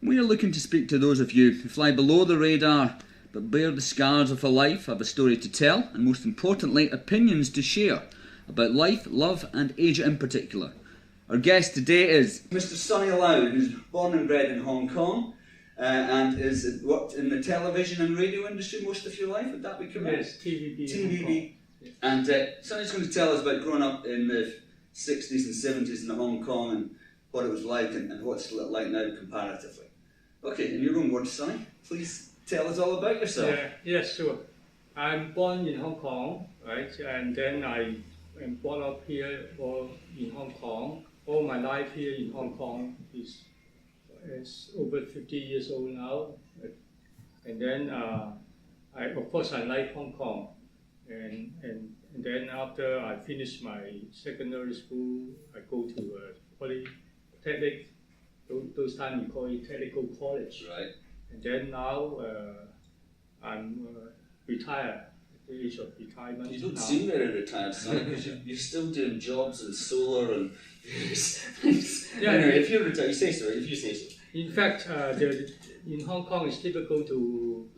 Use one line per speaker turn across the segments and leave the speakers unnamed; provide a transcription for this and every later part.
We are looking to speak to those of you who fly below the radar but bear the scars of a life, have a story to tell, and most importantly, opinions to share about life, love, and Asia in particular. Our guest today is Mr. Sonny Lau, who's born and bred in Hong Kong and has worked in the television and radio industry most of your life. Would that be correct?
Yes, TVB.
TVB. Yes. And Sonny's going to tell us about growing up in the 60s and 70s in Hong Kong and what it was like and what's it like now comparatively. Okay, in your own words, Sonny, please tell us all about yourself.
Yes, sure. I'm born in Hong Kong, right? And then I am brought up here in Hong Kong. All my life here in Hong Kong is over 50 years old now. And then, of course, I like Hong Kong. And then after I finish my secondary school, I go to polytechnic. Those times we call it technical college.
Right.
And then now I'm retired, at the age of retirement.
You don't seem very retired, Sonny, because you're still doing jobs in solar and anyway, if you're retired, you say so. If you say so.
In fact, in Hong Kong, it's difficult to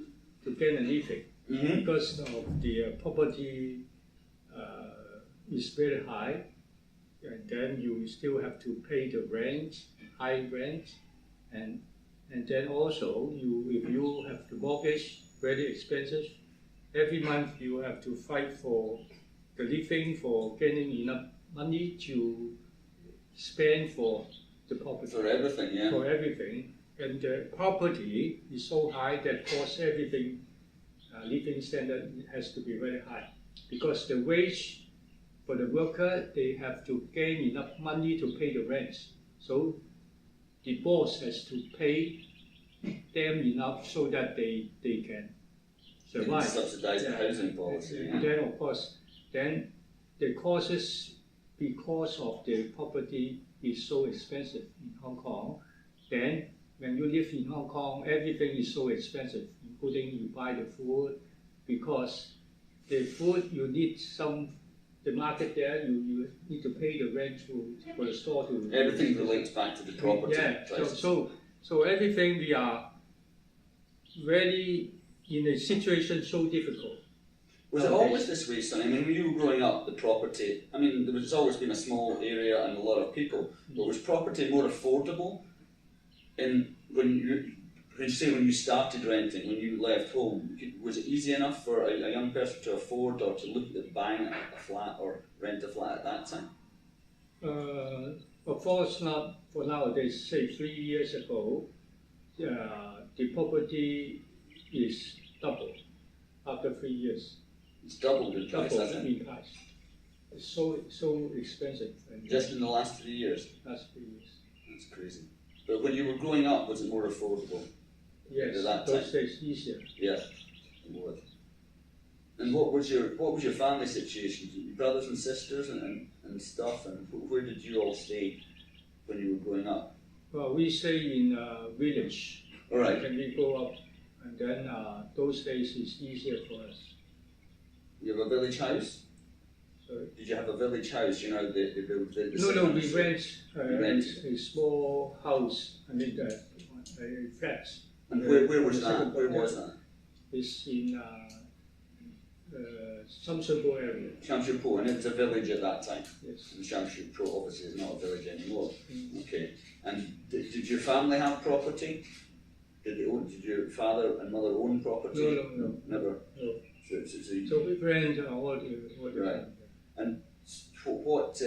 get a living because of the property is very high, and then you still have to pay the rent, high rent, and then also if you have the mortgage, very expensive. Every month you have to fight for the living, for getting enough money to spend for the property.
For everything, yeah.
For everything, and the property is so high that costs everything. Living standard has to be very high because the wage for the worker, they have to gain enough money to pay the rent. So the boss has to pay them enough so that they can survive.
Subsidize the housing policy.
And then of course, then the costs because of the property is so expensive in Hong Kong. Then when you live in Hong Kong, everything is so expensive, including you buy the food, because the food you need the market there, you need to pay the rent for the store to.
Everything relates back to the property.
Yeah. So everything we are really in a situation so difficult.
Was it always this way, Sonny? I mean, when you were growing up, the property, I mean, there's always been a small area and a lot of people, but was property more affordable when you started renting, when you left home? Was it easy enough for a young person to afford or to look at buying a flat or rent a flat at that time?
Of course not for nowadays. Say 3 years ago, the property is doubled after 3 years.
It's doubled in price, hasn't it?
In price. It's so expensive.
Just in the last 3 years?
Last 3 years.
That's crazy. But when you were growing up, was it more affordable?
Yes,
at that
those
time?
days easier.
Yeah, it would. And what was your family situation? Your brothers and sisters and stuff, and where did you all stay when you were growing up?
Well, we stay in a village.
All right.
When we grow up, and then those days is easier for us.
You have a village house?
Sorry?
Did you have a village house? You know, they built the
No, we rent a small house. I mean, a flat.
And where was that? Where was that?
It's in Sham Shui Po area.
Sham Shui Po, and it was a village at that time.
Yes.
And Sham Shui Po obviously is not a village anymore. Okay. And did your family have property? Did your father and mother own property?
No.
Never.
No.
So
we rent all the
right.
time.
And what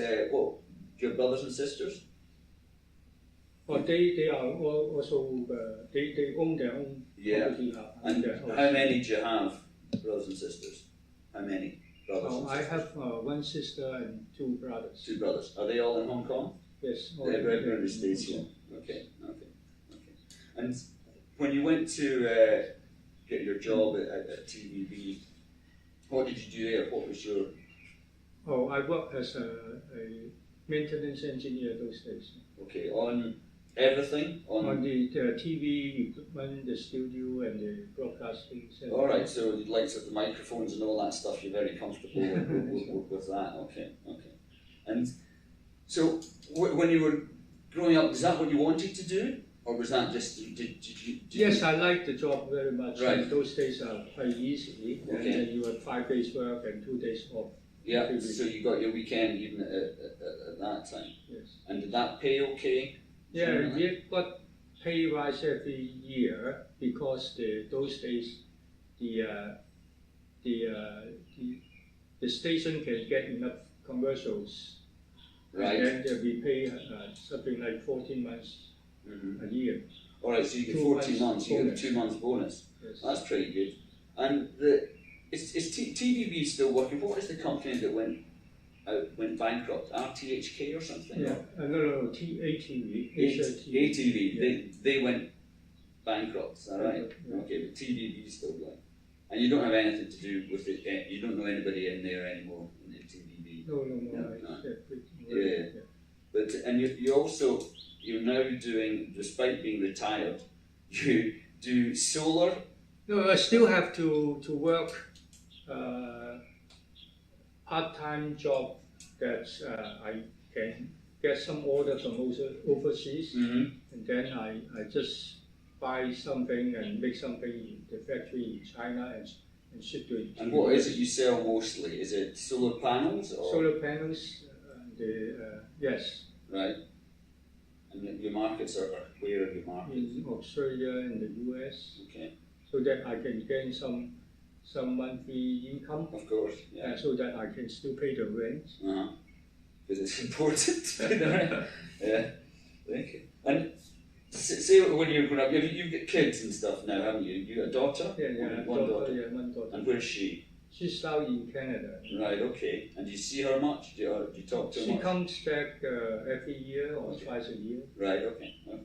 your brothers and sisters?
Well, they are also they own their own property.
And how many do you have, brothers and sisters? How many brothers and sisters?
I have one sister and 2 brothers.
2 brothers. Are they all in Hong Kong?
Yes.
Everybody stays here. Okay. And when you went to get your job at TVB, what did you do there? What was your...
Oh, I worked as a maintenance engineer those days.
Okay, on everything? On
the TV equipment, the studio and the broadcasting.
Alright, so the likes of the microphones and all that stuff, you're very comfortable with that. Okay. And so when you were growing up, is that what you wanted to do? Or was that just, did you
Yes, I like the job very much.
Right.
And those days are quite easy. And
Okay.
then you have 5 days work and 2 days off.
Yeah,
every week.
so you got your weekend even at that time.
Yes.
And did that pay okay?
Yeah,
generally?
we got pay rise every year because those days the station can get enough commercials.
Right.
And then we pay something like 14 months
Mm-hmm.
a year.
All right, so you get
2
14
months
months, you get a
bonus.
2 months bonus.
Yes.
That's pretty good. And is TVB still working? What is the company that went bankrupt? RTHK or something?
Yeah, no, ATV, Asia TV.
ATV.
Yeah.
They went bankrupt. Is that right?
Yeah.
Okay, but TVB is still going. And you don't have anything to do with it. You don't know anybody in there anymore in TVB.
No,
No.
yeah.
But you're now doing, despite being retired, you do solar.
No, I still have to work part-time job that I can get some order from overseas,
Mm-hmm.
and then I just buy something and make something in the factory in China and ship to it.
And what is it you sell mostly? Is it solar panels or
Solar panels, yes,
right? And your markets are where are your markets?
in Australia and the US,
Okay,
so that I can gain some monthly income,
of course, yeah.
so that I can still pay the rent.
Because it's important. Yeah. Okay. And say when you're growing up, you've got kids and stuff now, haven't you? You got a daughter?
Yeah,
One daughter.
Yeah, one daughter.
And where's she?
She's now in Canada.
Right. Okay. And do you see her much? Do you talk to her
She
much?
comes back every year or
Okay.
twice a year.
Right. Okay. Well,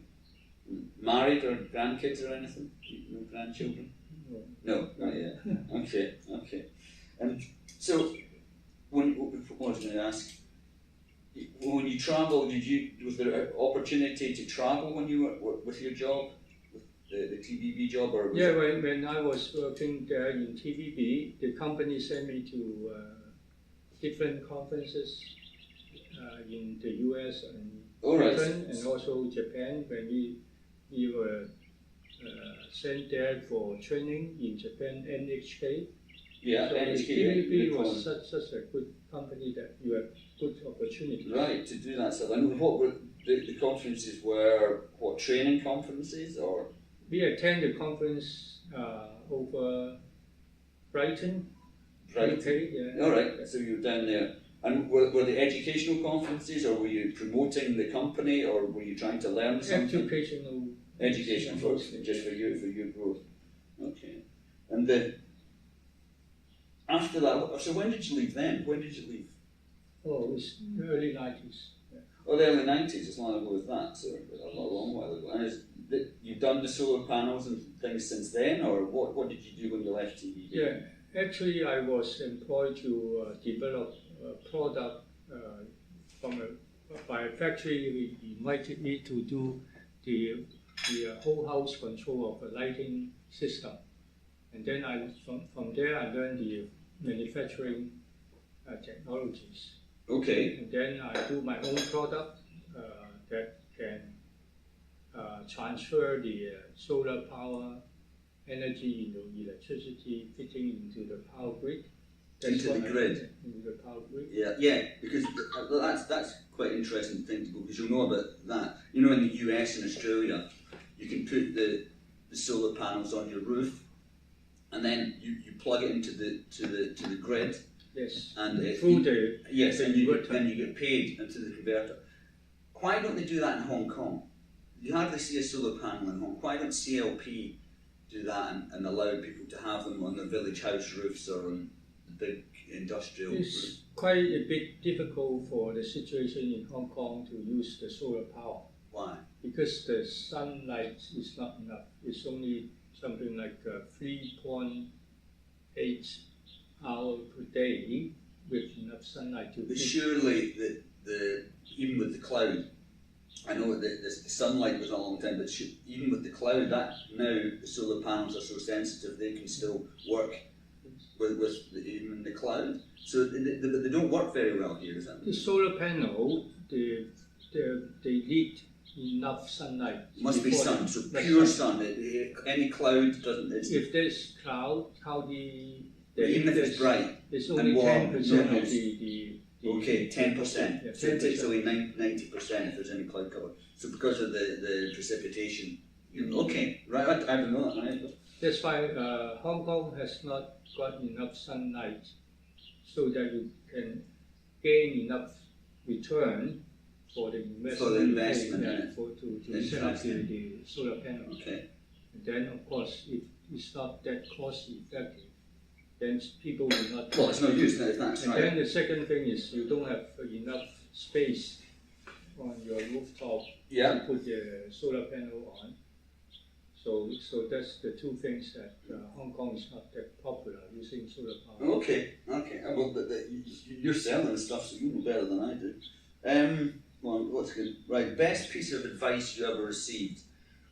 married or grandkids or anything? No grandchildren?
No.
No, not yet. Okay, okay. And so, what was I going to ask? When you travel, was there an opportunity to travel when you were with your job, with the TVB job, or was
Yeah,
it-
when I was working there in TVB, the company sent me to different conferences in the US and
All right.
Britain and also Japan. When we were sent there for training in Japan, NHK.
Yeah,
So
NHK,
TVB
yeah,
was such a good company that you have good opportunity.
right, to do that stuff. And what were the conferences were? What, training conferences or?
We attend the conference over Brighton,
Right.
UK. Yeah.
All right, so you were down there. And were they educational conferences, or were you promoting the company, or were you trying to learn something?
Education
For
mostly.
just for your growth. Okay. And after that, so when did you leave then? When did you leave?
Oh, it's early 90s. Yeah.
Oh, the early 90s, as long ago as that, so a long while ago. And you've done the solar panels and things since then, or what did you do when you left TVB?
Yeah, actually, I was employed to develop a product by a factory. We invited me to do the whole house control of a lighting system, and then from there I learned the manufacturing technologies.
Okay.
And then I do my own product that can transfer the solar power energy into electricity, fitting into the power grid.
Into the grid.
Into the power grid.
Yeah, because that's quite an interesting thing to go, because you'll know about that. You know, in the US and Australia, you can put the solar panels on your roof, and then you plug it into the grid.
Yes.
And
through the
yes,
the
and
inverter.
then you get paid into the converter. Why don't they do that in Hong Kong? You hardly see a solar panel in Hong Kong. Why don't CLP do that and allow people to have them on their village house roofs or on the big industrial roofs?
It's quite a bit difficult for the situation in Hong Kong to use the solar power
Why?
because the sunlight is not enough. It's only something like 3.8 hours per day with enough sunlight to
But
feed.
surely even with the cloud, I know that the sunlight was a long time, but even with the cloud, that now the solar panels are so sensitive they can still work with even the cloud. So they don't work very well here, is that?
The solar panel, they need enough sunlight.
Must be
before
sun,
the-
so
the
pure sun. Any cloud doesn't. It's,
If there's cloudy,
even if it's bright.
it's
and
only
warm,
10%
no
of
use.
the
Okay, 10%.
Yeah,
So it takes
10%.
away 90% if there's any cloud cover. So because of the precipitation. Okay, right. I don't know that. Right?
That's why Hong Kong has not got enough sunlight so that you can gain enough return for the investment.
For the investment,
yeah,
yeah.
to set up the solar panel.
Okay.
And then, of course, if it's not that cost effective, then people will not.
Well, it's no use. That's
And
right.
then the second thing is you don't have enough space on your rooftop
Yeah.
to put the solar panel on. So that's the two things that Hong Kong is not that popular using solar power.
Okay. Well, you're selling stuff, so you know better than I do. Well, what's good? Right. Best piece of advice you ever received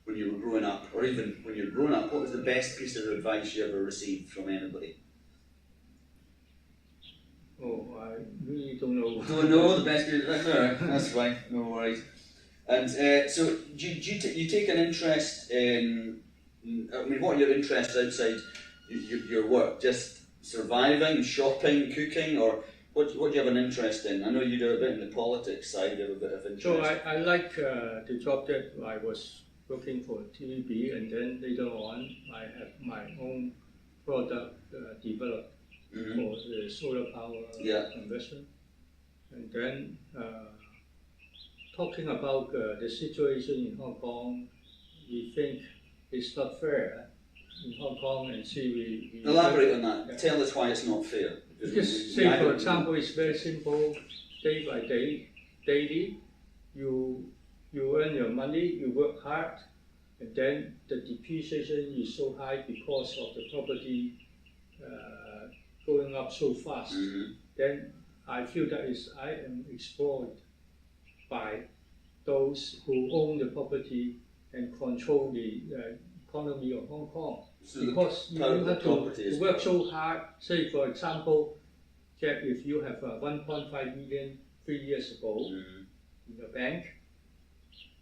when you were growing up, or even when you're growing up, what was the best piece of advice you ever received from anybody?
Oh, I really don't know.
Don't know the best piece. That's all right. That's fine. No worries. And so, do you take an interest in? I mean, what are your interests outside your work? Just surviving, shopping, cooking, or what do you have an interest in? I know you do a bit in the politics side. You have a bit of interest.
So I like the job that I was working for TVB, and then later on I have my own product developed for the solar power conversion. And then talking about the situation in Hong Kong, we think it's not fair in Hong Kong, and see we
Elaborate on that.
Yeah.
Tell us why it's not fair.
Just say, for example, it's very simple. Day by day, daily, you earn your money, you work hard, and then the depreciation is so high because of the property going up so fast. Then I feel that I am exploited by those who own the property and control the economy of Hong Kong.
So
Because you have to work so hard. Say, for example, Jack, if you have 1.5 million 3 years ago in your bank,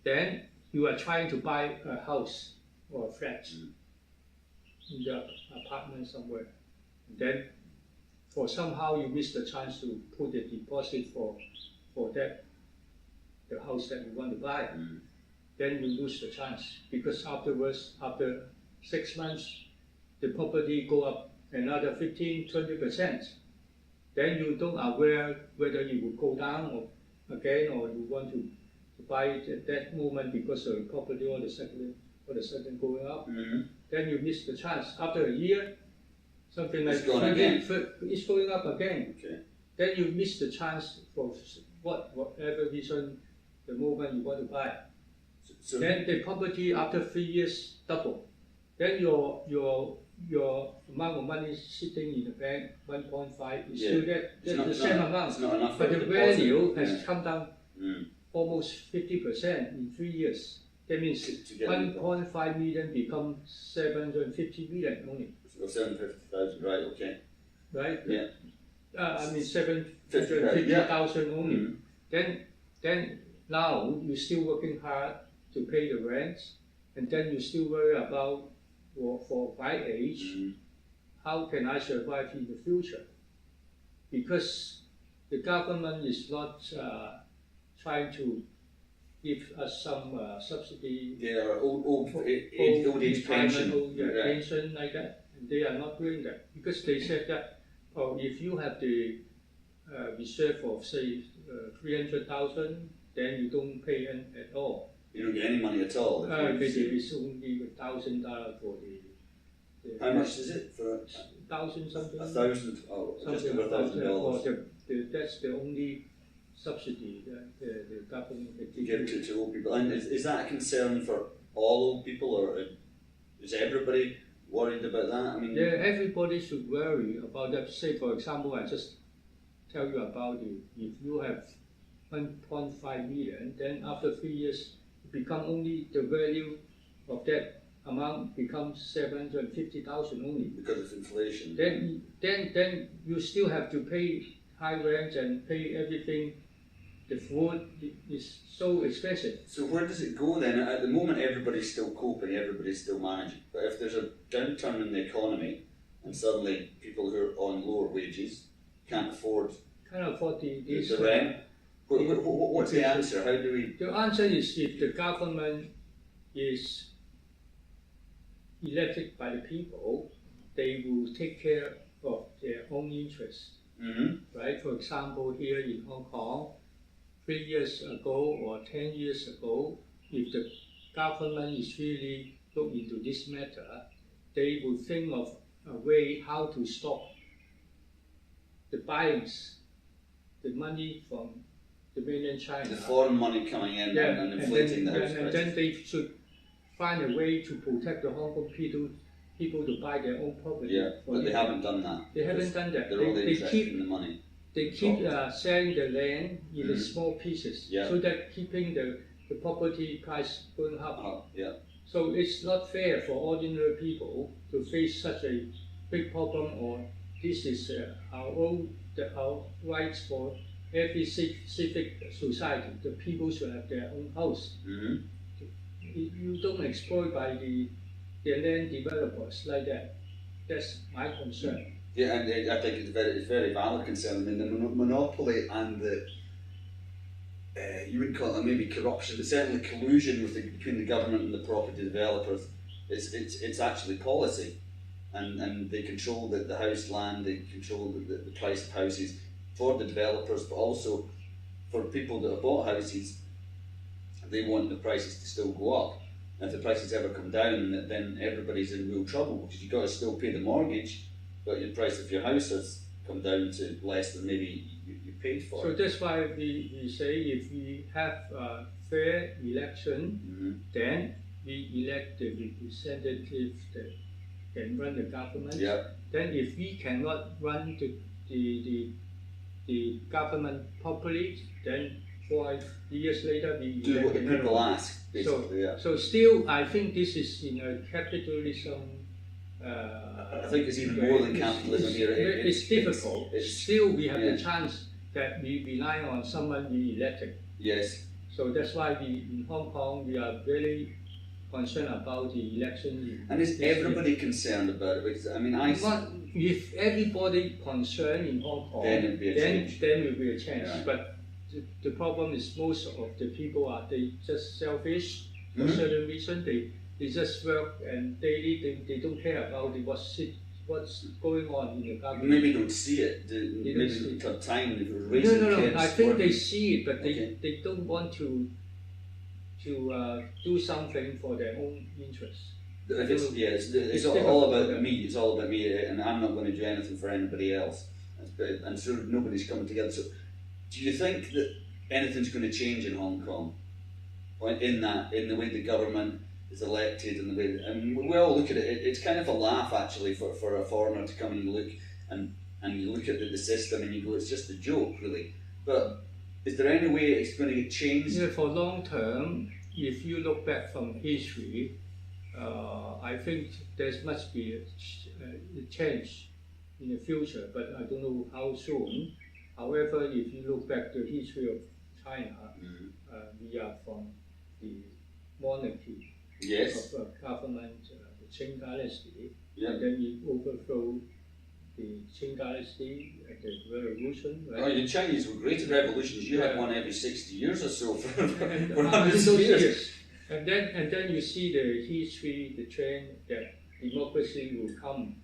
then you are trying to buy a house or a flat in the apartment somewhere. And then, for somehow you miss the chance to put a deposit for that the house that you want to buy. Then you lose the chance, because afterwards, after 6 months, the property go up another 15-20%. Then you don't aware whether you will go down or again, or you want to buy it at that moment because of the property or the second going up. Then you miss the chance. After a year, something like
It's going again.
It's going up again.
Okay.
Then you miss the chance for whatever reason, the moment you want to buy.
So
Then the property after 3 years double. Then your amount of money sitting in the bank, 1.5, is still that's the same amount.
It's not enough.
But the
deposit.
value has
Yeah.
come down almost 50% in 3 years. That means
To get
1.5 million become 750 million only,
So 750,000, right? Okay.
right?
Yeah.
I mean 750,000 only. Then now you're still working hard to pay the rent, and then you still worry about for my age, how can I survive in the future? Because the government is not trying to give us some subsidy
Yeah, or old
for
age pension.
pension like that. And they are not doing that because they said that if you have the reserve of say 300,000, then you don't pay at all.
You don't get any money at all.
It's only $1,000 for the.
How much is it for
1,000 something?
1,000? Oh, just
Something
over $1,000.
That's the only subsidy that the government
You give to old people. And is that a concern for all old people, or is everybody worried about that? I mean,
yeah, everybody should worry about that. Say, for example, I just tell you about if you have 1.5 million, then after 3 years, it become only the value of that amount becomes 750,000 only.
because of inflation.
Then you still have to pay high rent and pay everything the food is so expensive.
So where does it go then? At the moment, everybody's still coping, everybody's still managing. But if there's a downturn in the economy, and suddenly people who are on lower wages can't afford the rent, what's the answer? How do we?
The answer is if the government is elected by the people, they will take care of their own interests.
Mm-hmm.
Right? For example, here in Hong Kong, 3 years ago or 10 years ago, if the government is really look into this matter, they will think of a way how to stop the buyings, the money from the mainland China.
The foreign money coming in and inflating the house prices.
And then they should find a way to protect the Hong Kong people to buy their own property.
Yeah, but they haven't done that.
They haven't done that.
They're only interested in the money.
They keep selling the land in small pieces, so that keeping the property price going up.
Yeah.
So it's not fair for ordinary people to face such a big problem. Or this is our rights for every civic society. The people should have their own house.
Mm-hmm.
You don't exploit by the land developers like that. That's my concern.
Yeah, and I think it's very valid concern. I mean, the monopoly and the you would call it maybe corruption, but certainly collusion between the government and the property developers. It's actually policy, and they control the house land. They control the price of houses for the developers, but also for people that have bought houses. They want the prices to still go up. And if the prices ever come down, then everybody's in real trouble because you've got to still pay the mortgage, but the price of your house has come down to less than maybe you paid for.
So that's why we say if we have a fair election, then we elect the representative that can run the government.
Yeah.
Then if we cannot run the government properly, then 5 years later we
do what the people ask, basically.
So still, I think this is in a capitalism.
I think it's even more than capitalism here.
It's difficult. Still, we have
yeah.
the chance that we rely on someone we elected.
Yes.
So that's why in Hong Kong we are very concerned about the election.
And is everybody concerned about it? Because I mean,
if everybody concerned in Hong Kong,
then it'll be a change.
Then will be a change.
Yeah.
But the problem is most of the people are just selfish for certain reason. They just work and daily they don't care about what's going on in the government.
Maybe don't see it. Maybe don't have time.
No. I think they see it, but they don't want to do something for their own interests.
It's all about me. It's all about me, and I'm not going to do anything for anybody else. And so nobody's coming together. So, do you think that anything's going to change in Hong Kong? In the way the government is elected, and the way we all look at it. It's kind of a laugh actually for a foreigner to come and look and you look at the system and you go, it's just a joke really. But is there any way it's going to get changed?
Yeah, for long term, if you look back from history, I think there must be a change in the future, but I don't know how soon. However, if you look back to the history of China, we are from the monarchy.
Yes.
Of government, the Qing dynasty,
Yeah.
and then we overthrow the Qing dynasty at the revolution. Right?
Oh, the Chinese were great at revolutions. You had one every 60 years or so for
and,
100
those
years.
years. And then you see the history, the trend that democracy will come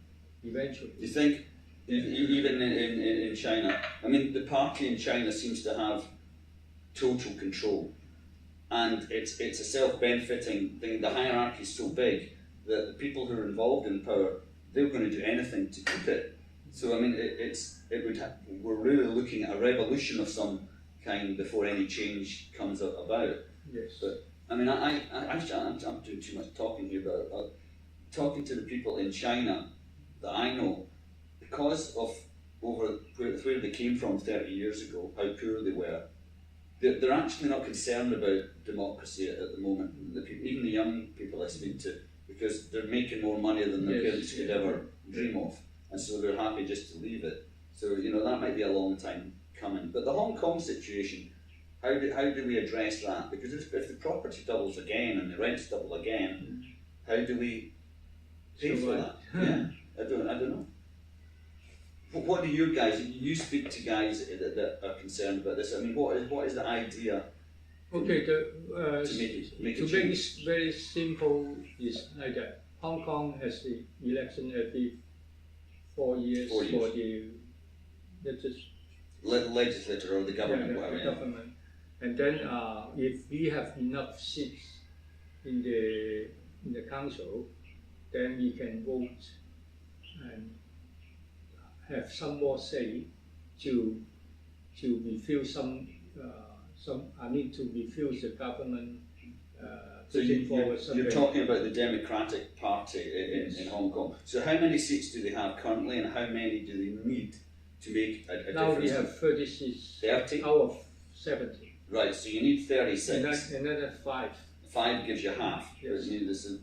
eventually.
Do you think, even in China, I mean, the party in China seems to have total control. And it's a self-benefiting thing. The hierarchy is so big that the people who are involved in power, they're going to do anything to keep it. So I mean, we're really looking at a revolution of some kind before any change comes about.
Yes.
But I mean, I'm doing too much talking here, but talking to the people in China that I know, because of where they came from 30 years ago, how poor they were. They're actually not concerned about democracy at the moment. Even the young people I speak to, because they're making more money than their parents could ever dream of, and so they're happy just to leave it. So that might be a long time coming. But the Hong Kong situation, how do we address that? Because if the property doubles again and the rents double again, how do we pay for that? Yeah, I don't know. What do you guys? You speak to guys that are concerned about this. I mean, what is the idea?
Okay,
to make
it very simple is like that. Hong Kong has the election every 4 years, for the
legislature or the government.
The government. And then if we have enough seats in the council, then we can vote and have some more say to refill to refuse the government
so you're talking about the Democratic Party in Hong Kong. So how many seats do they have currently, and how many do they need to make a difference?
Now we have 30 seats
30?
out of 70.
Right, so you need 36.
Another 5.
5 gives you half.
Yes.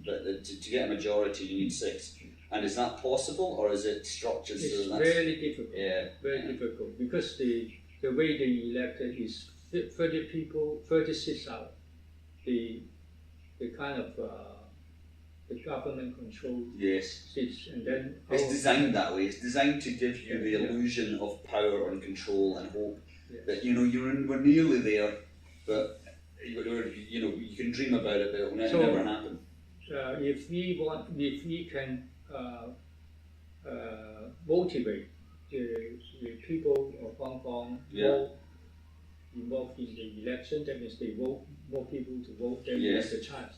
But to get a majority, you need 6. And is that possible, or is it structured
it's
so
very difficult.
Yeah.
Very difficult, because the way they elected is 30 seats out. The kind of the government control seats, and then
it's designed that way. It's designed to give you the illusion of power and control and hope that we're nearly there, but you can dream about it, but it will never happen.
If we can motivate the people of Hong Kong more involved in the election, that means they vote, more people to vote, then there's a chance.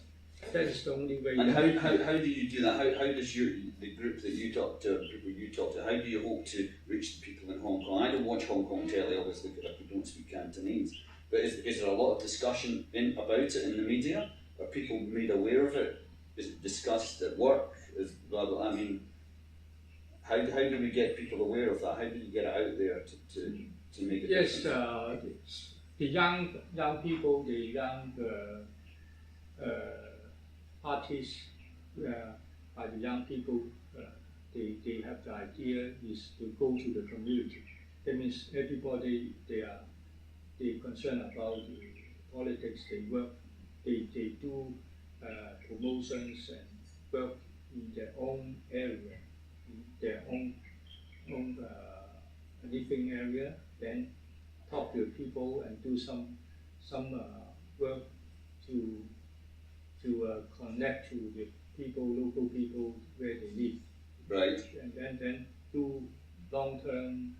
That is the only way.
And how do you do that? How does the group that you talk to, people you talk to, how do you hope to reach the people in Hong Kong? I don't watch Hong Kong telly, obviously, because I don't speak Cantonese. But is there a lot of discussion about it in the media? Are people made aware of it? Is it discussed at work? I mean, how do we get people aware of that? How do you get it out there to make it?
Yes, the young people, the young artists, by the young people, they have the idea is to go to the community. That means everybody they concerned about the politics. They work, they do promotions and work in their own area, in their own living area. Then talk to people and do some work to connect to the people, local people where they live.
Right.
And then do long-term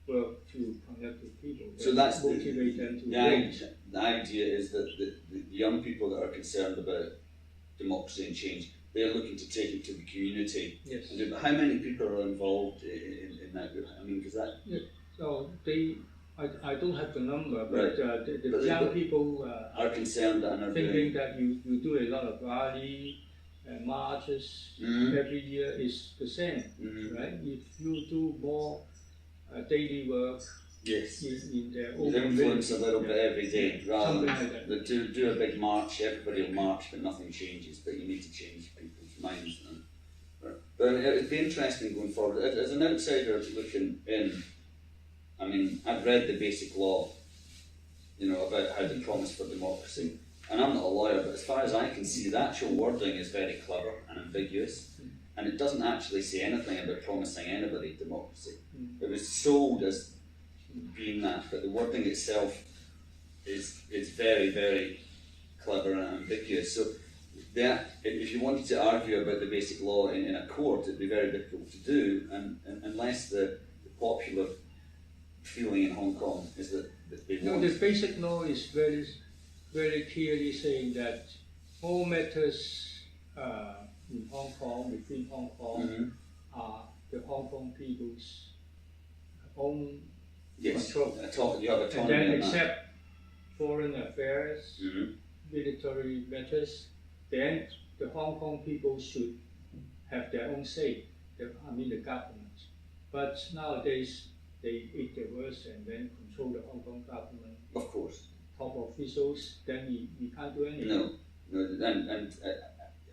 work to connect with people.
So that's
motivate them to
the idea is that the young people that are concerned about democracy and change, they're looking to take it to the community.
Yes.
And how many people are involved in that group? I mean, because that.
Yeah. So I don't have the number, but
right.
the young people
are concerned and are
thinking that you do a lot of rally and marches every year is the same, right? If you do more daily work in their own
influence a little bit every day, rather
than
like do a big march, everybody will march, but nothing changes. But you need to change people's minds. But it'd be interesting going forward. As an outsider looking in, I mean, I've read the Basic Law, about how they promise for democracy. And I'm not a lawyer, but as far as I can see, the actual wording is very clever and ambiguous. And it doesn't actually say anything about promising anybody democracy. It was sold as being that, but the wording itself is very, very clever and ambiguous. So if you wanted to argue about the Basic Law in a court, it'd be very difficult to do, and unless the popular feeling in Hong Kong is that they want.
The Basic Law is very, very clearly saying that all matters in Hong Kong, within Hong Kong, are the Hong Kong people's own control.
You have autonomy.
And then except foreign affairs, military matters, then the Hong Kong people should have their own say, the government. But nowadays, they eat their words and then control the Hong Kong government.
Of course.
Top officials, then we can't do anything.
No, and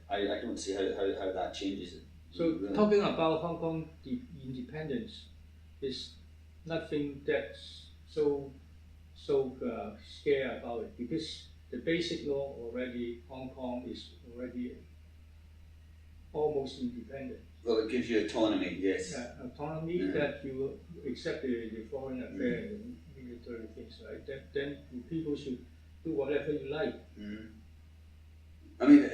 I don't see how that changes it.
So talking about Hong Kong independence is nothing that's so so scared about it because the basic law already, Hong Kong is already almost independent.
Well, it gives you autonomy, yes.
Autonomy that you accept the foreign affairs and military things, right? Then people should do whatever you like.
I mean,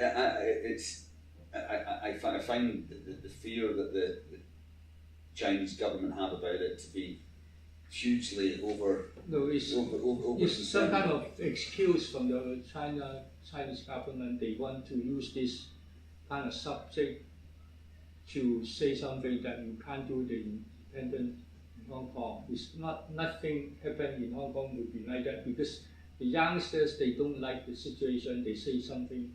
I find the fear that the Chinese government have about it to be hugely over.
No, it's some kind of excuse from the Chinese government. They want to use this kind of subject to say something that you can't do the independent in Hong Kong. It's nothing happened in Hong Kong would be like that because the youngsters, they don't like the situation. They say something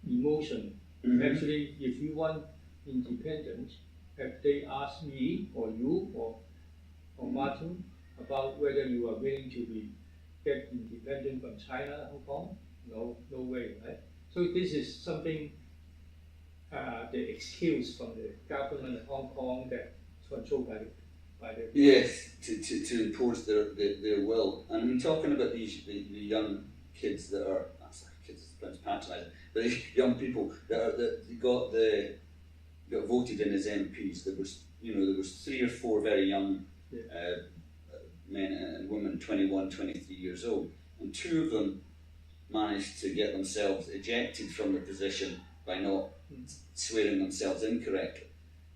emotional. Actually, if you want independence, have they asked me or you or Martin about whether you are willing to get independent from China, Hong Kong? No way, right? So this is something, the excuse from the government of Hong Kong that controlled by the
yes, to impose their will. And I'm talking about the young kids that are kids sounds patronising, but the young people that got voted in as MPs. There was 3 or 4 very young men and women, 21, 23 years old, and 2 of them managed to get themselves ejected from the position by not swearing themselves incorrectly.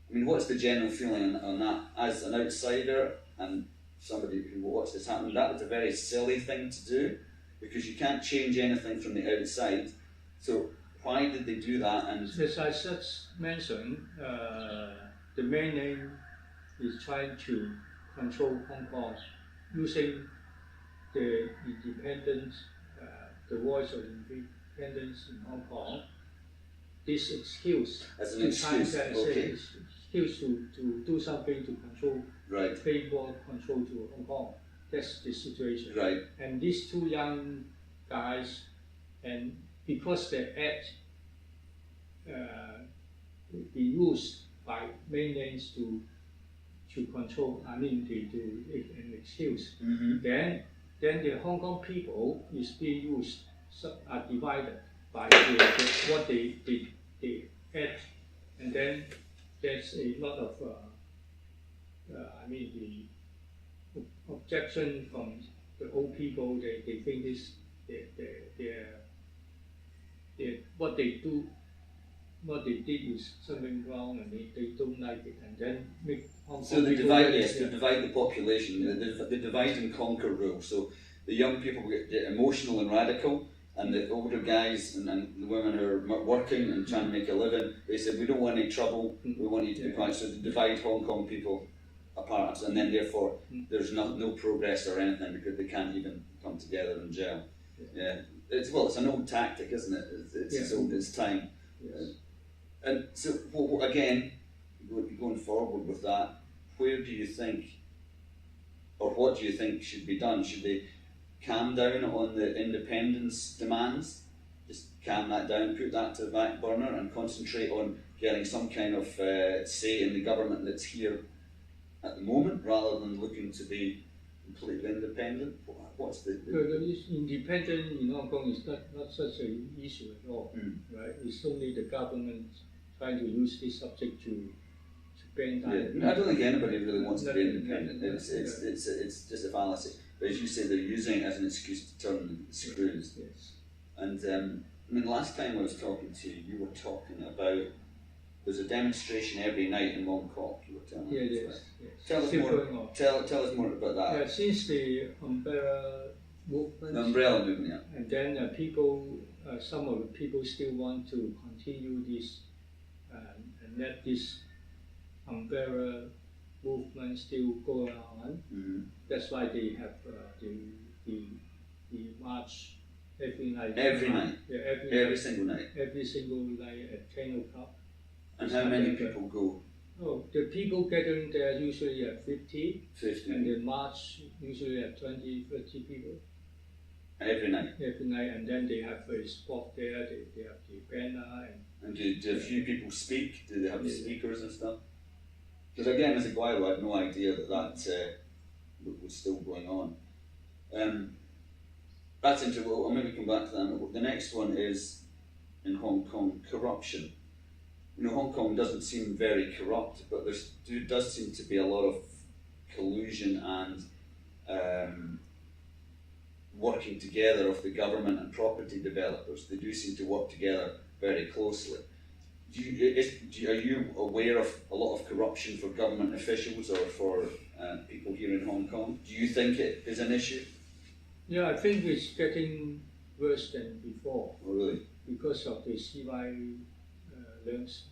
I mean, what's the general feeling on that? As an outsider and somebody who watched this happen, that was a very silly thing to do because you can't change anything from the outside. So why did they do that? And
as I just mentioned, the main aim is trying to control Hong Kong using the independence, the voice of independence in Hong Kong. This excuse
as an excuse,
excuse to do something to control, pay more control to Hong Kong. That's the situation.
Right.
And these 2 young guys, and because the act be used by mainlands to control, I mean, an excuse. Then the Hong Kong people is being used, are divided by what they act, and then there's a lot of the objection from the old people. They think this what they did is something wrong, and they don't like it, and then make Hong Kong.
So they divide the population, the divide and conquer rule. So the young people get emotional and radical, and the older guys and the women who are working and trying to make a living, they said, we don't want any trouble, we want you to be quiet. So they divide Hong Kong people apart, and then therefore there's no progress or anything because they can't even come together and gel. Yeah, it's an old tactic, isn't it? It's as old as time.
Yes.
And so again, going forward with that, where do you think, or what do you think should be done? Should they calm down on the independence demands, just calm that down, put that to the back burner and concentrate on getting some kind of say in the government that's here at the moment, rather than looking to be completely independent? What's the
independent in Hong Kong is not such an issue at all, right? It's only the government trying to use this subject to ban down.
I don't think anybody really wants to be independent. It's just a fallacy. But as you say, they're using it as an excuse to turn the screws.
Yes.
And I mean, last time I was talking to you, you were talking about there's a demonstration every night in Mong Kok. You were telling me.
Yes.
Tell us more. Tell us more about that.
Yeah, since the umbrella movement.
The umbrella movement, yeah.
And then people, some of the people still want to continue this and let this umbrella movement still go on. That's why they have the march every night.
Every night.
Yeah,
every single night.
Every single night at 10 o'clock.
And how many people go?
Oh, the people gathering there usually at 50.
50.
And the march usually at 20, 30 people.
Every night.
Every night, and then they have a spot there. They have the banner
and do a few people speak? Do they have speakers and stuff? Because again, as a Guaylo, I had no idea that was still going on. That's interesting. Well, I'll maybe come back to that. The next one is in Hong Kong, corruption. You know, Hong Kong doesn't seem very corrupt, but there does seem to be a lot of collusion and working together of the government and property developers. They do seem to work together very closely. Are you aware of a lot of corruption for government officials or for people here in Hong Kong? Do you think it is an issue?
Yeah, I think it's getting worse than before.
Oh, really?
Because of the CY Leung's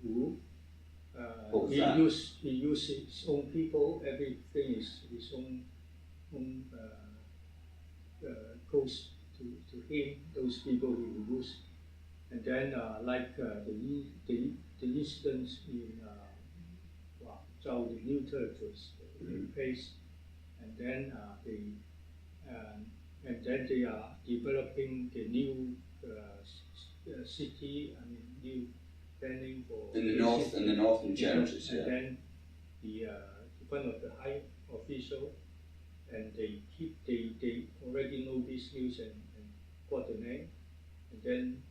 rule.
What was
he
that?
he used his own people. Everything is his own goes to him. Those people he will use. And then, like the incidents in Zhao, the new territories in place, and then they are developing the new city. I mean, new planning for
In the north,
city.
in the northern territories,
And
yeah.
then the one of the high official, and they already know this news and got the name, and then.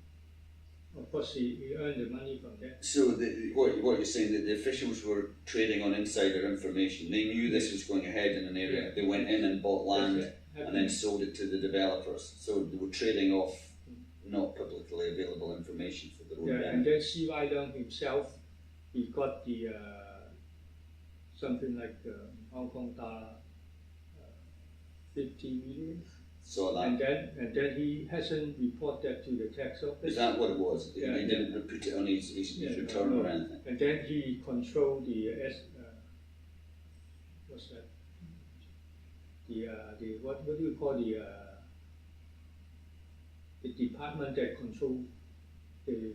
Of course, he earned the money from that.
So what you're saying, that the officials were trading on insider information. They knew this was going ahead in an area. They went in and bought land and then sold it to the developers. So they were trading off not publicly available information for their own
and
benefit.
then CY Leung himself, he got the something like Hong Kong dollar 50 million.
Saw that.
And then he hasn't reported that to the tax office.
Is that what it was?
Yeah,
He didn't put it on his return or anything.
And then he controlled the what's that? The what do you call the department that controls the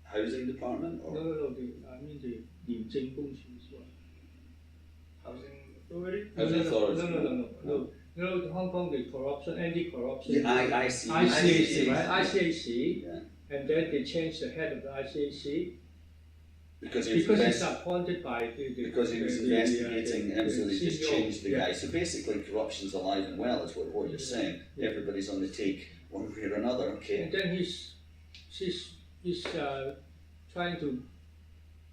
Housing department? Or?
no, I mean the 廉政公署is what?
Housing authority?
Housing authority.
No. You know, Hong Kong, the corruption, anti-corruption.
Yeah, ICAC.
ICAC, right? ICAC.
Yeah.
And then they changed the head of the ICAC
Because
it's appointed by
because he was investigating him, so they just
CEO.
changed the guy. So basically, corruption's alive and well, is what you're saying.
Yeah.
Everybody's on the take one way or another. Okay.
And then he's trying to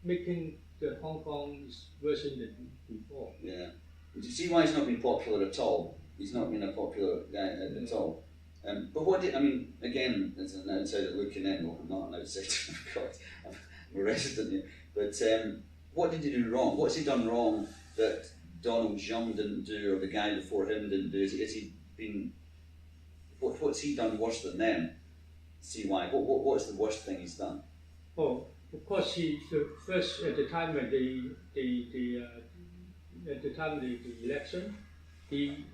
making the Hong Kong worse than before.
Yeah. Do you see why he's not been popular at all? He's not been a popular guy at all. But what did, I mean, again, as an outsider looking in, well, I'm not an outsider, of course, I'm a resident here, but what did he do wrong? What's he done wrong that Donald Zhang didn't do, or the guy before him didn't do? Is he been, what's he done worse than them? CY, what's the worst thing he's done?
Oh, of course, first at the time when at the time of the election, he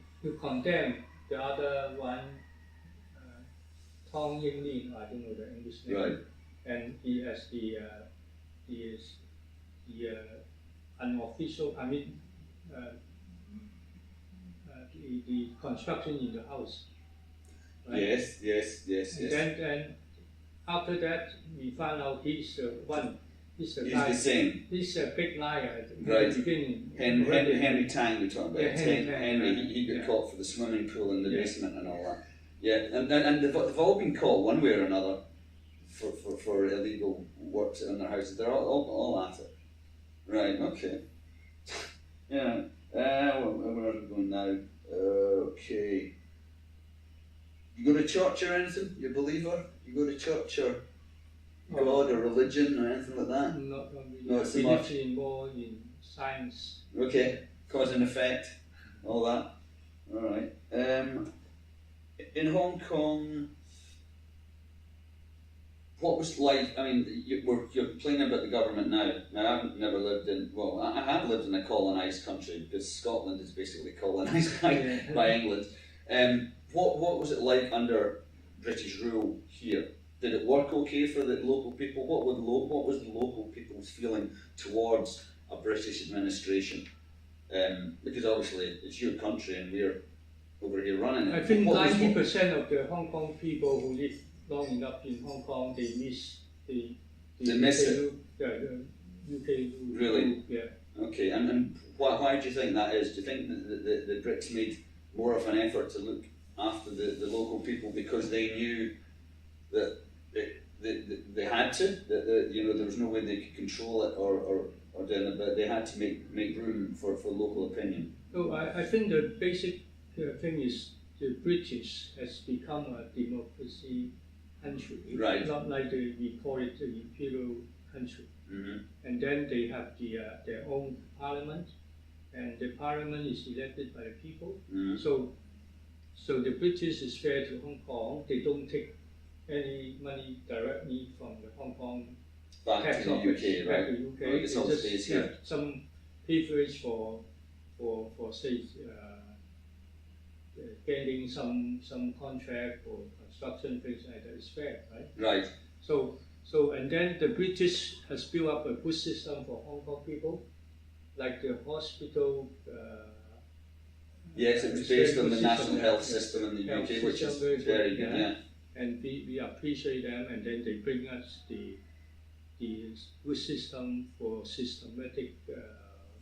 condemned the other one, Tong Yinglin, I don't know the English name,
Right.
and he as the unofficial, I mean, the construction in the house. Right?
Yes.
And then after that, we found out he's one. He's
He's the same.
He's a big liar at
Right.
the beginning.
Henry Tang we talked about.
Yeah, Henry Tang,
Henry,
right.
he got
Yeah.
caught for the swimming pool in the
Yeah.
basement and all that. Yeah, and they've all been caught one way or another for illegal works in their houses. They're all at it. Right, okay. Yeah, where are we going now? Okay. You go to church or anything? You a believer? You go to church or God or religion or anything like that?
Not really.
Not so
Believe
much.
in more in science.
Okay, cause and effect, all that. All right. In Hong Kong, what was it like? I mean, you're complaining about the government now. Now, I've never lived in. Well, I have lived in a colonised country because Scotland is basically colonised by England. What was it like under British rule here? Did it work okay for the local people? What was the local people's feeling towards a British administration? Because obviously it's your country and we're over here running it.
I think
What was-
90% of the Hong Kong people who live long enough in Hong Kong, they miss the
They miss
UK
it?
rule. Yeah, the UK rule.
Really?
Yeah.
Okay, and why do you think that is? Do you think that the Brits made more of an effort to look after the local people because they knew that they had to, there was no way they could control it or do it, but they had to make room for local opinion.
So I think the basic thing is the British has become a democracy country,
right?
Not like we call it the imperial country.
Mm-hmm.
And then they have their own parliament, and the parliament is elected by the people.
Mm-hmm.
So the British is fair to Hong Kong. They don't take any money directly from the Hong Kong
back
tax
to the
office,
UK,
back
right?
to UK.
They just
have some privilege for say getting some contract or construction things like that is fair, right?
Right.
So and then the British has built up a good system for Hong Kong people, like the hospital.
Yes, it was based on the national health system in the UK, which is very good. Yeah.
And we appreciate them, and then they bring us the good system for systematic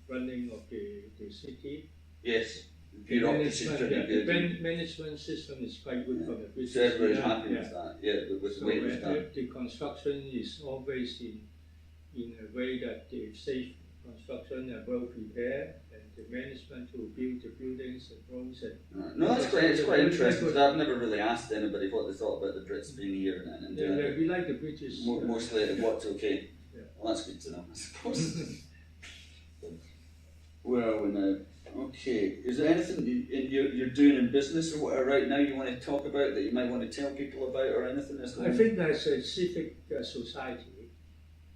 running of the city.
Yes, bureaucracy is pretty good.
The management system is quite good for the British.
So everybody's happy with that. Yeah, with the way it was done.
The construction is always in a way that the safe construction are well prepared, and the management will build the buildings and roads. And
no, that's quite. It's quite interesting because I've never really asked anybody what they thought about the Brits being here and
we like the British.
Mostly it worked okay.
Yeah.
Well, that's good to know, I suppose. Where are we now? Okay. Is there anything you're doing in business or whatever right now you want to talk about that you might want to tell people about or anything?
I think as a civic society,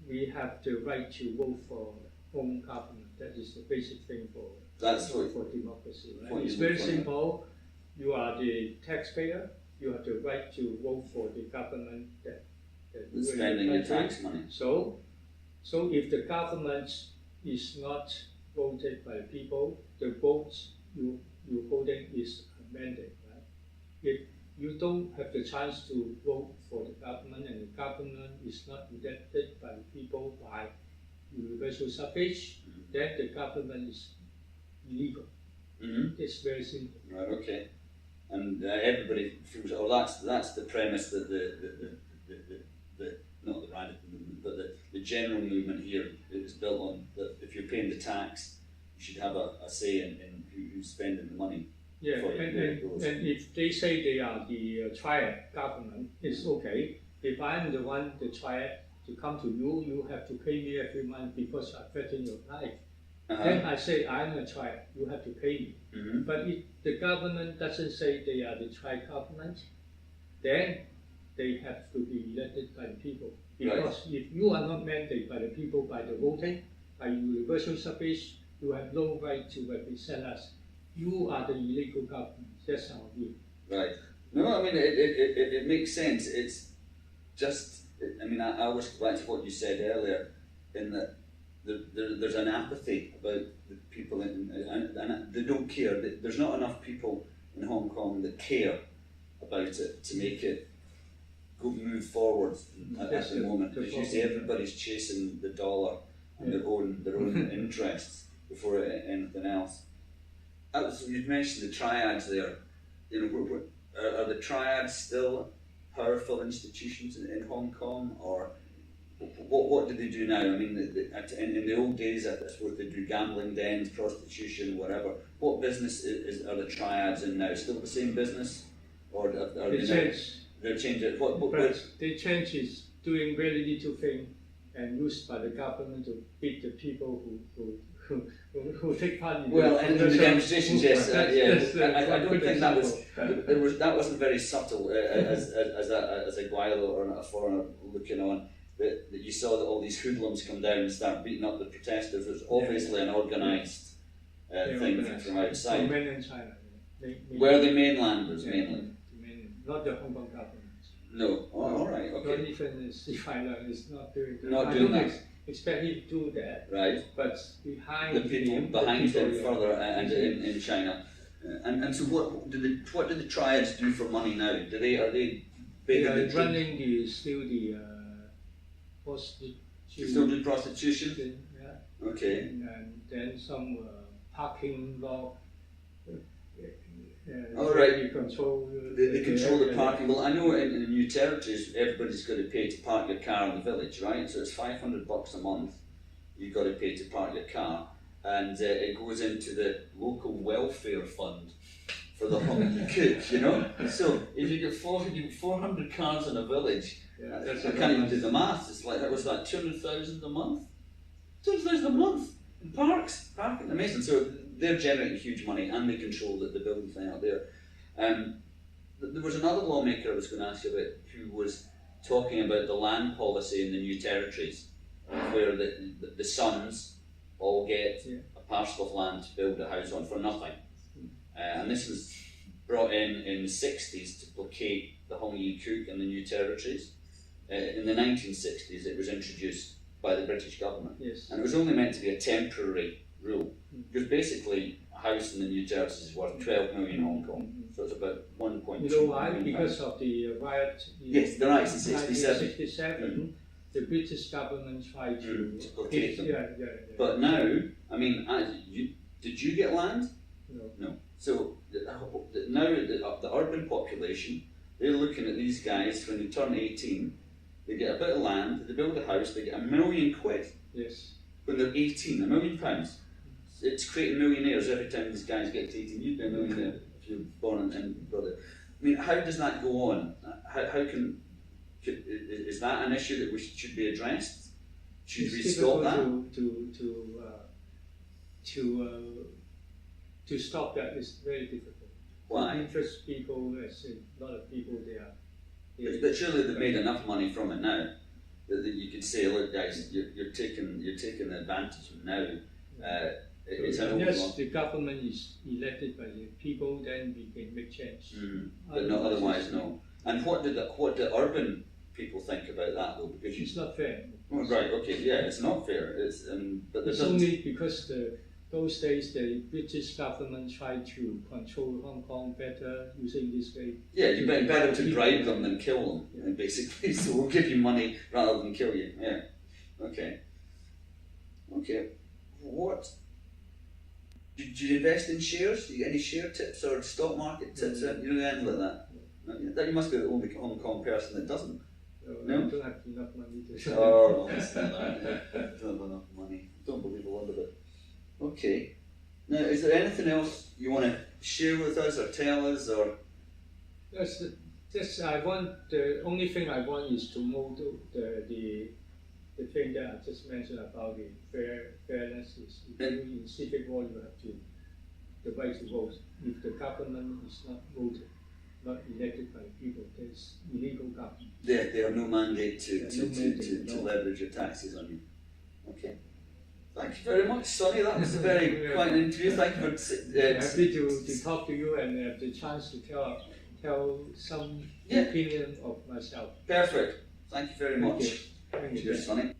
we have the right to vote for own government. That is the basic thing for democracy. Right? It's very simple. You are the taxpayer. You have the right to vote for the government that
is spending your tax money.
So if the government is not voted by the people, the votes you holding is a mandate. Right? If you don't have the chance to vote for the government, and the government is not elected by the people by universal suffrage, then the government is illegal.
Mm-hmm.
It's very simple.
Right. Okay. And everybody feels. Oh, that's the premise that the not the radical movement, but the general movement here is built on that. If you're paying the tax, you should have a say in who's spending the money.
Yeah, and if they say they are the triad government, it's okay. If I'm the one, the triad, to come to you, you have to pay me every month because I threaten your life. Then I say I'm a triad, you have to pay me.
Mm-hmm.
But if the government doesn't say they are the triad government, then they have to be elected by the people. Because if you are not mandated by the people by the voting, by universal suffrage, you have no right to represent us. You are the illegal government. That's our view.
Right. No, I mean it makes sense. It's just. I mean, I always go back to what you said earlier, in that there's an apathy about the people, and they don't care. There's not enough people in Hong Kong that care about it to make it move forward at the moment. As you say, everybody's chasing the dollar and their own interests before anything else. You've mentioned the triads there. Are the triads still powerful institutions in Hong Kong, or what do they do now? I mean, in the old days, I suppose they do gambling dens, prostitution, whatever. What business are the triads in now? Still the same business, or are they changed? They're changing. But
they change is doing very little thing and used by the government to beat the people who take part in
the demonstrations. Yes, I don't think that wasn't very subtle as a Guaylo or a foreigner looking on. That you saw that all these hoodlums come down and start beating up the protesters. It's obviously an organised thing from outside.
From mainland China.
Were they mainlanders mainly?
Not the Hong Kong government.
No. Oh, all right. Okay.
Not even China is not doing that.
Not doing that.
Expect him to do that.
Right.
But behind
the people behind him further and in China. And so what do the triads do for money now? Are they big?
They are running the prostitution.
Still do prostitution?
Yeah.
Okay.
And then some parking lot.
Oh, right.
You control.
They control the
area.
parking. Well, I know in the new territories, everybody's got to pay to park your car in the village, right? So it's $500 a month. You've got to pay to park your car, and it goes into the local welfare fund for the home you cook. You know. So if you get 400 cars in a village,
Yeah,
I can't even do the maths. It's like that was that 200,000 a month. 200,000 a month in parking. Amazing. So they're generating huge money, and they control the building thing out there. There was another lawmaker I was going to ask you about who was talking about the land policy in the new territories, where the sons all get a parcel of land to build a house on for nothing. And this was brought in the 60s to placate the Hong Yi Kuk in the new territories. In the 1960s, it was introduced by the British government.
Yes.
And it was only meant to be a temporary rule. Because basically, a house in the new territories is worth 12 million Hong Kong. So it's about 1.2
You know why?
million
Because
pounds.
of the riot in
Yes, the riots in 67.
1967. The British government tried to
placate them.
Yeah.
But now, I mean, did you get land?
No.
So now the urban population, they're looking at these guys when they turn 18, they get a bit of land, they build a house, they get £1 million.
Yes.
When they're 18, £1 million. It's creating millionaires every time these guys get to 18. You'd be a millionaire if you're born in brother. I mean, how does that go on? Is that an issue that should be addressed? Should we stop that?
To stop that is very difficult.
Why?
Interest people, as a lot of people, they are.
But surely they've made enough money from it now that you could say, look, guys, you're taking advantage of it now. It's an old law.
Yes, the government is elected by the people, then we can make change.
But not otherwise, no. And what do urban people think about that though? Because
It's not fair.
oh, right, okay, yeah, it's not fair. But
It's only because those days the British government tried to control Hong Kong better using this way.
yeah, you better to bribe them than kill them, basically. So we'll give you money rather than kill you. Yeah. Okay. What? Did you invest in shares? Do you get any share tips or stock market tips? You don't get anything like that. No? You must be the only Hong Kong person that doesn't. No?
I don't have enough money to.
Oh, it's not that. Yeah. Don't have enough money. Don't believe a word of it. Okay. Now, is there anything else you want to share with us or tell us or?
The only thing I want is to model the thing that I just mentioned about the fairness is in civic law you have the right to vote. If the government is not voted, not elected by people, there's illegal government.
They have no mandate to
no.
leverage your taxes on you. Okay. Thank you very much, Sonny. That was quite an interview. Thank you for
happy to talk to you and have the chance to tell some opinion of myself.
Perfect. Thank you very much.
Thank you.
Cheers, Sonny.